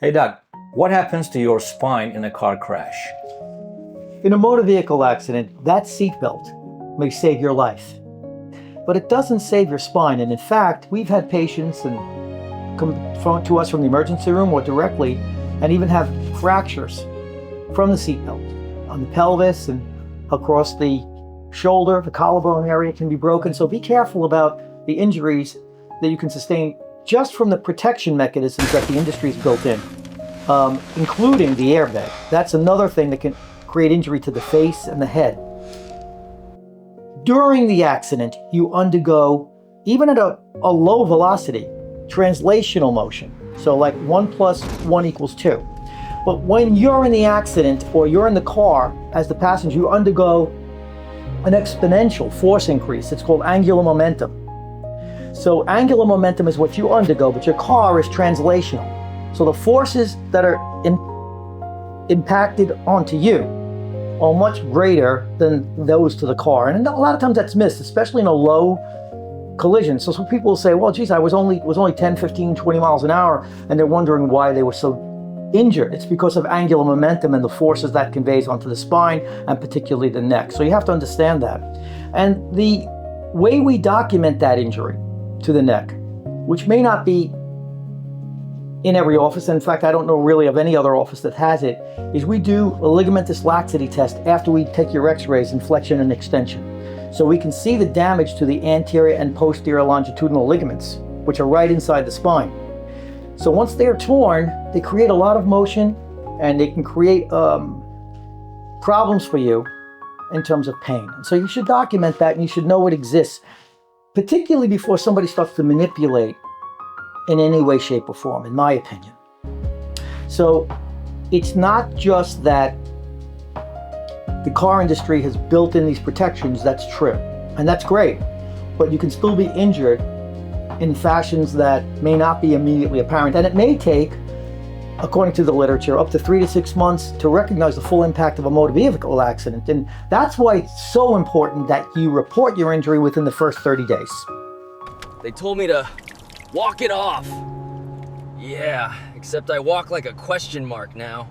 Hey Doug, what happens to your spine in a car crash? In a motor vehicle accident, that seatbelt may save your life, but it doesn't save your spine. And in fact, we've had patients come to us from the emergency room or directly, and even have fractures from the seatbelt on the pelvis and across the shoulder. The collarbone area can be broken. So be careful about the injuries that you can sustain just from the protection mechanisms that the industry's built in, including the airbag. That's another thing that can create injury to the face and the head. During the accident, you undergo, even at a low velocity, translational motion. So like 1 + 1 = 2. But when you're in the accident or you're in the car as the passenger, you undergo an exponential force increase. It's called angular momentum. So angular momentum is what you undergo, but your car is translational. So the forces that are impacted onto you are much greater than those to the car. And a lot of times that's missed, especially in a low collision. So some people will say, well, geez, I was only 10, 15, 20 miles an hour, and they're wondering why they were so injured. It's because of angular momentum and the forces that conveys onto the spine and particularly the neck. So you have to understand that. And the way we document that injury to the neck, which may not be in every office, in fact, I don't know really of any other office that has it, is we do a ligamentous laxity test after we take your x-rays in flexion and extension. So we can see the damage to the anterior and posterior longitudinal ligaments, which are right inside the spine. So once they're torn, they create a lot of motion and they can create problems for you in terms of pain. And so you should document that and you should know it exists, particularly before somebody starts to manipulate in any way, shape, or form, in my opinion. So it's not just that the car industry has built in these protections. That's true, and that's great, but you can still be injured in fashions that may not be immediately apparent. And it may take, according to the literature, up to 3 to 6 months to recognize the full impact of a motor vehicle accident. And that's why it's so important that you report your injury within the first 30 days. They told me to walk it off. Yeah, except I walk like a question mark now.